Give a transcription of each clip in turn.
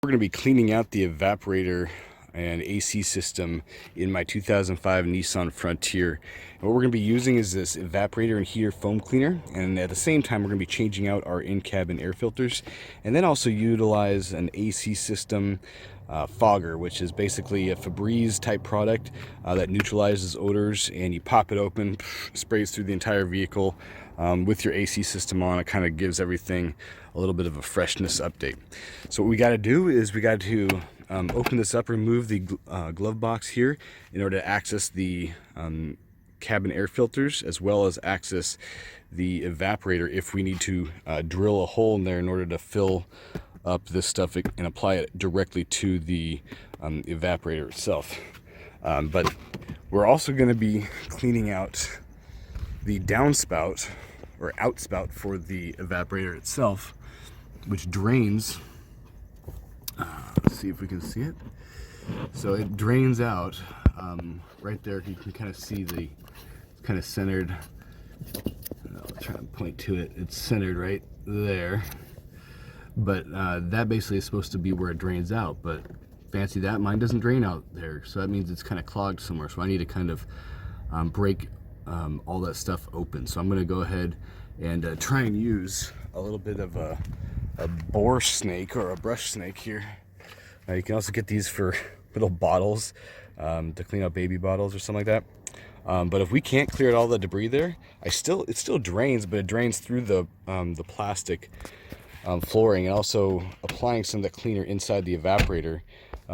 We're going to be cleaning out the evaporator and AC system in my 2005 Nissan Frontier. And what we're going to be using is this evaporator and heater foam cleaner, and at the same time we're going to be changing out our in-cabin air filters, and then also utilize an AC system fogger, which is basically a Febreze type product that neutralizes odors, and you pop it open, sprays through the entire vehicle. With your AC system on, it kind of gives everything a little bit of a freshness update. So what we got to do is we got to open this up, remove the glove box here in order to access the cabin air filters, as well as access the evaporator if we need to drill a hole in there in order to fill up this stuff and apply it directly to the evaporator itself. But we're also going to be cleaning out the downspout or outspout for the evaporator itself, which drains. Let's see if we can see it. So it drains out right there. You can kind of see it's kind of centered. I'll try to point to it. It's centered right there. But that basically is supposed to be where it drains out. But fancy that, mine doesn't drain out there. So that means it's kind of clogged somewhere. So I need to kind of break all that stuff open. So I'm going to go ahead and try and use a little bit of a bore snake or a brush snake here. You can also get these for little bottles to clean out baby bottles or something like that. But if we can't clear all the debris there, it still drains, but it drains through the plastic flooring, and also applying some of the cleaner inside the evaporator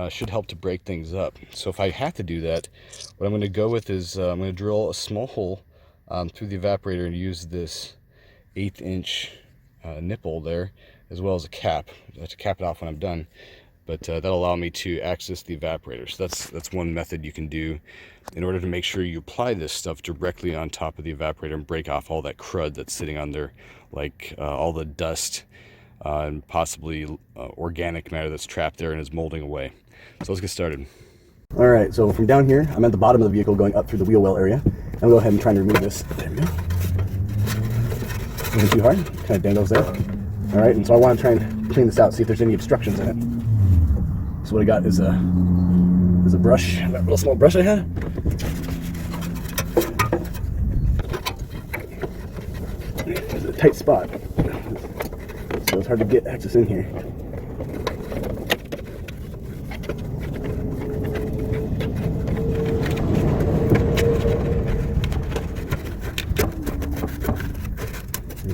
should help to break things up. So if I have to do that, what I'm going to go with is I'm going to drill a small hole through the evaporator and use this 1/8 inch nipple there, as well as a cap to cap it off when I'm done. But that'll allow me to access the evaporator. So that's one method you can do in order to make sure you apply this stuff directly on top of the evaporator and break off all that crud that's sitting on there, like all the dust and possibly organic matter that's trapped there and is molding away. So let's get started. All right, so from down here, I'm at the bottom of the vehicle going up through the wheel well area. I'm gonna go ahead and try and remove this. There we go. Isn't too hard, kind of dangles there. All right, and so I want to try and clean this out, see if there's any obstructions in it. So what I got is a brush, that little small brush I had. There's a tight spot, so it's hard to get access in here.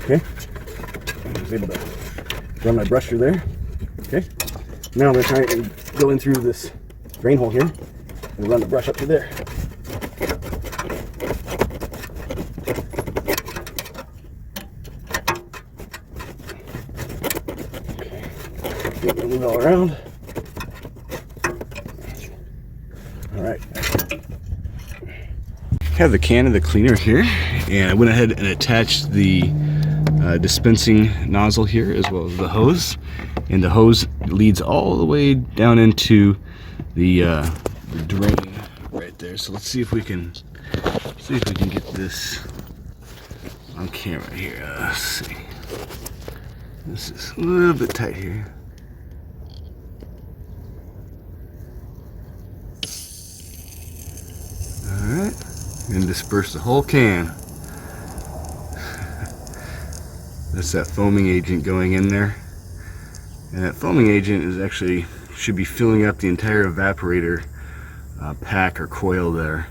Okay, I was able to run my brush through there. Okay, now I'm going to try and go in through this drain hole here and run the brush up to there. Okay, move it all around. All right. I have the can of the cleaner here, and I went ahead and attached the dispensing nozzle here as well as the hose, and the hose leads all the way down into the drain right there. So let's see if we can get this on camera here. Let's see. This is a little bit tight here. All right, and disperse the whole can. That's that foaming agent going in there, and that foaming agent is actually should be filling up the entire evaporator pack or coil there.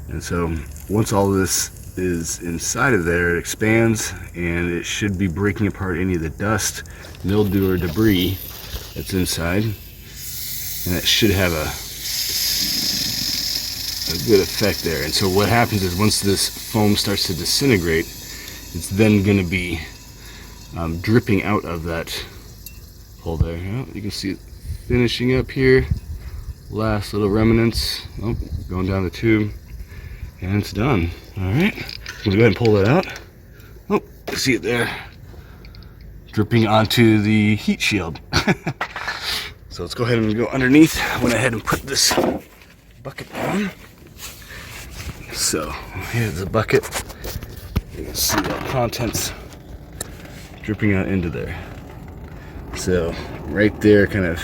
And so once all this is inside of there, it expands, and it should be breaking apart any of the dust, mildew, or debris that's inside, and it should have a good effect there. And so what happens is once this foam starts to disintegrate, it's then going to be dripping out of that hole there. You can see it finishing up here. Last little remnants. Oh, going down the tube, and it's done. All right, I'm gonna go ahead and pull that out. Oh, see it there, dripping onto the heat shield. So let's go ahead and go underneath. I went ahead and put this bucket down. So here's the bucket. You can see the contents dripping out into there. So right there kind of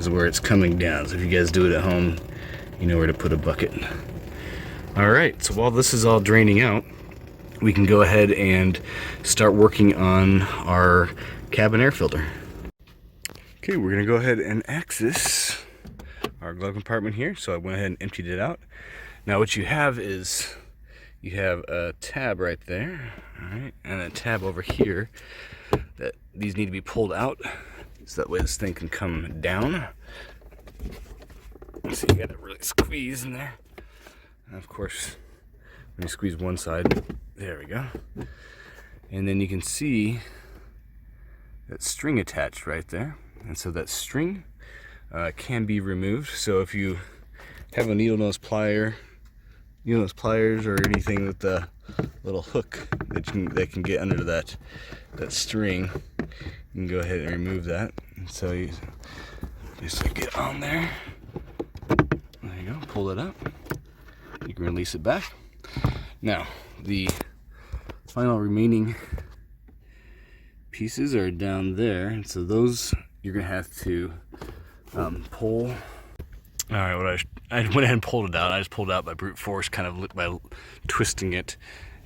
is where it's coming down. So if you guys do it at home, you know where to put a bucket. All right, so while this is all draining out, we can go ahead and start working on our cabin air filter. Okay, we're gonna go ahead and access our glove compartment here. So I went ahead and emptied it out. Now what you have is, you have a tab right there, all right, and a tab over here that these need to be pulled out so that way this thing can come down. So you gotta really squeeze in there. And of course, when you squeeze one side, there we go. And then you can see that string attached right there. And so that string can be removed. So if you have a needle nose pliers or anything with the little hook that can get under that string, you can go ahead and remove that. And so you just get on there. There you go. Pull it up. You can release it back. Now the final remaining pieces are down there, and so those you're gonna have to pull. All right, I went ahead and pulled it out. I just pulled it out by brute force, kind of by twisting it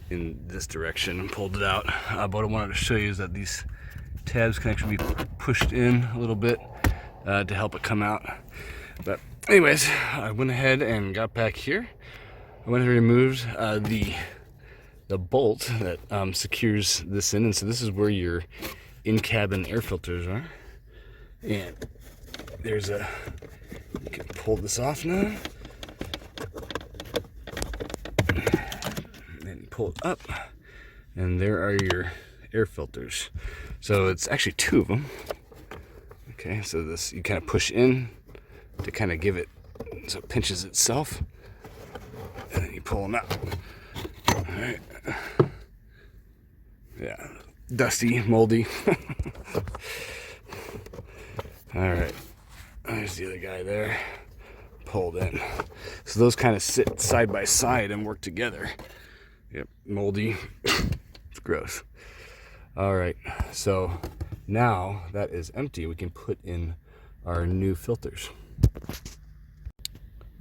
in this direction and pulled it out. But what I wanted to show you is that these tabs can actually be pushed in a little bit to help it come out. But anyways, I went ahead and got back here. I went ahead and removed the bolt that secures this in, and so this is where your in-cabin air filters are. And there's you can pull this off now, and then pull it up, and there are your air filters. So it's actually two of them. Okay, so this you kind of push in to kind of give it so it pinches itself, and then you pull them out. All right. Yeah, dusty, moldy. All right, there's the other guy there, pulled in. So those kind of sit side by side and work together. Yep, moldy. It's gross. All right, so now that is empty, we can put in our new filters.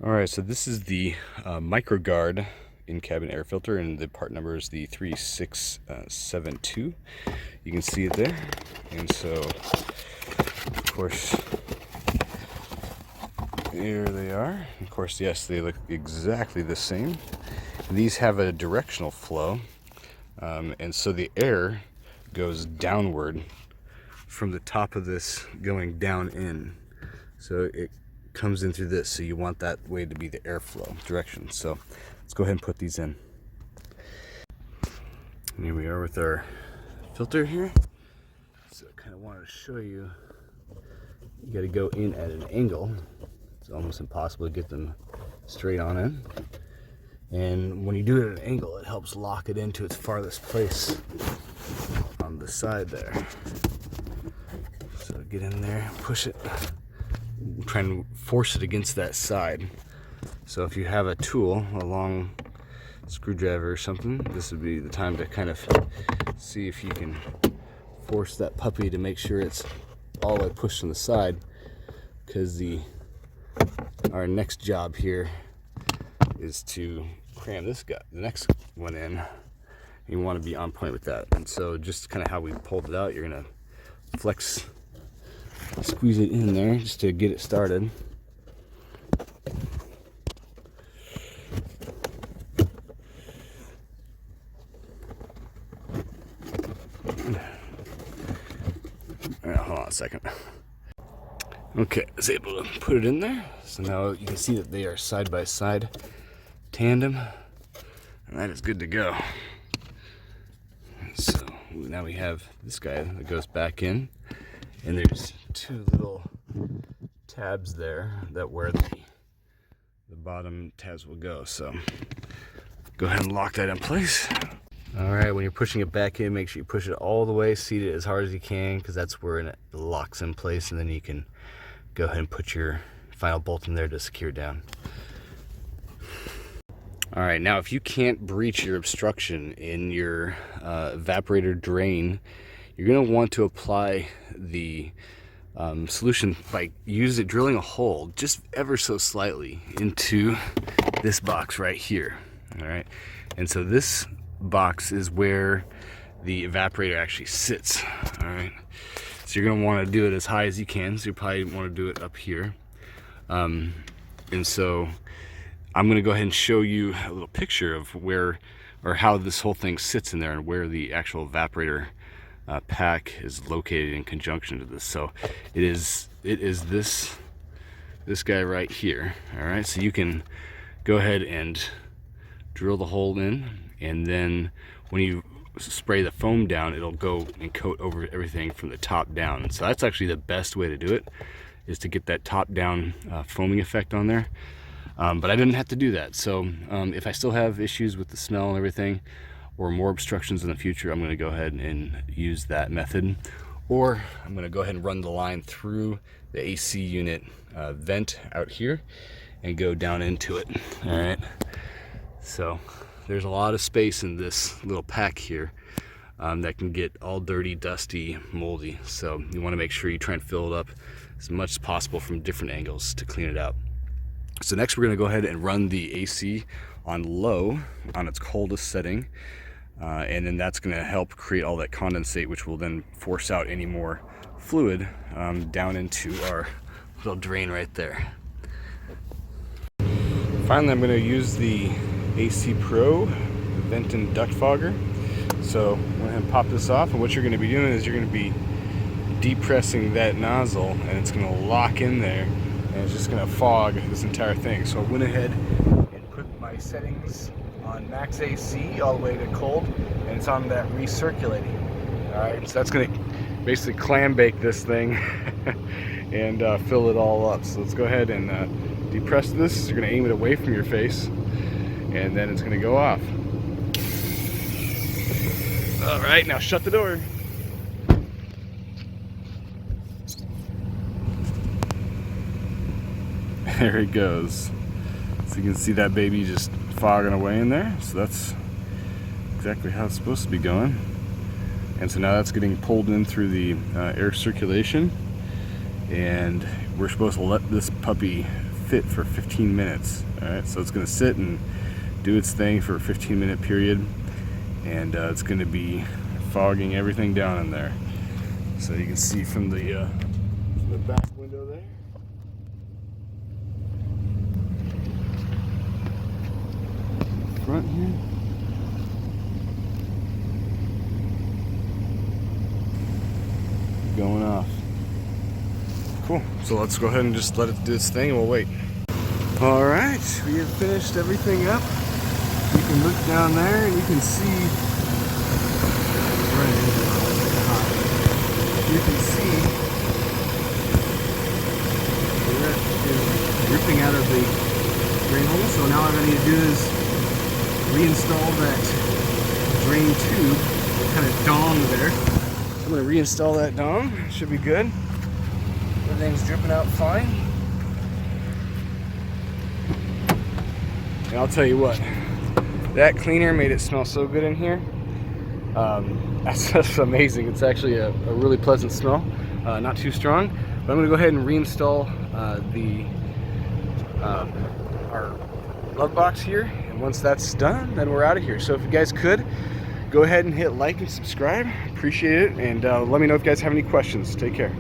All right, so this is the MicroGuard in-cabin air filter, and the part number is the 3672. You can see it there. And so, of course, here they are. Of course, yes, they look exactly the same. These have a directional flow, and so the air goes downward from the top of this going down in. So it comes in through this, so you want that way to be the airflow direction. So let's go ahead and put these in. And here we are with our filter here. So I kind of wanted to show you, you got to go in at an angle. It's almost impossible to get them straight on in. And when you do it at an angle, it helps lock it into its farthest place on the side there. So get in there, push it, try and force it against that side. So if you have a tool, a long screwdriver or something, this would be the time to kind of see if you can force that puppy to make sure it's all the way pushed on the side, because our next job here is to cram this guy, the next one in. You want to be on point with that. And so just kind of how we pulled it out, you're gonna squeeze it in there just to get it started. All right, hold on a second. Okay, I was able to put it in there. So now you can see that they are side by side, tandem, and that is good to go. So now we have this guy that goes back in, and there's two little tabs there that where the bottom tabs will go. So go ahead and lock that in place. All right, when you're pushing it back in, make sure you push it all the way, seat it as hard as you can, because that's where it locks in place, and then you can go ahead and put your final bolt in there to secure it down. All right, now if you can't breach your obstruction in your evaporator drain, you're gonna want to apply the solution by drilling a hole just ever so slightly into this box right here. All right, and so this box is where the evaporator actually sits. All right, so you're going to want to do it as high as you can, so you probably want to do it up here. And so I'm going to go ahead and show you a little picture of where or how this whole thing sits in there and where the actual evaporator pack is located in conjunction to this. So it is this guy right here. All right, so you can go ahead and drill the hole in, and then when you spray the foam down, it'll go and coat over everything from the top down. So that's actually the best way to do it, is to get that top down foaming effect on there. But I didn't have to do that. So if I still have issues with the smell and everything, or more obstructions in the future, I'm going to go ahead and use that method. Or I'm going to go ahead and run the line through the AC unit vent out here and go down into it. All right. So there's a lot of space in this little pack here that can get all dirty, dusty, moldy. So you want to make sure you try and fill it up as much as possible from different angles to clean it out. So next we're going to go ahead and run the AC on low on its coldest setting. And then that's going to help create all that condensate, which will then force out any more fluid down into our little drain right there. Finally, I'm going to use the AC Pro vent and duct fogger. So I'm going to pop this off, and what you're going to be doing is you're going to be depressing that nozzle, and it's going to lock in there, and it's just going to fog this entire thing. So I went ahead and put my settings on max AC all the way to cold, and it's on that recirculating. All right, so that's going to basically clam bake this thing and fill it all up. So let's go ahead and depress this. You're going to aim it away from your face, and then it's going to go off. All right, now shut the door. There it goes. So you can see that baby just fogging away in there. So that's exactly how it's supposed to be going. And so now that's getting pulled in through the air circulation, and we're supposed to let this puppy fit for 15 minutes. All right, so it's going to sit and do its thing for a 15-minute period, and it's going to be fogging everything down in there. So you can see from the back window there. Front here. Going off. Cool. So let's go ahead and just let it do its thing, and we'll wait. All right, we have finished everything up. You can look down there and you can see. You can see that is dripping out of the drain hole. So now all I need to do is reinstall that drain tube, kind of dong there. I'm going to reinstall that dong. Should be good. Everything's dripping out fine. And I'll tell you what, that cleaner made it smell so good in here. That's just amazing. It's actually a really pleasant smell. Not too strong. But I'm going to go ahead and reinstall our glove box here. And once that's done, then we're out of here. So if you guys could, go ahead and hit like and subscribe. Appreciate it. And let me know if you guys have any questions. Take care.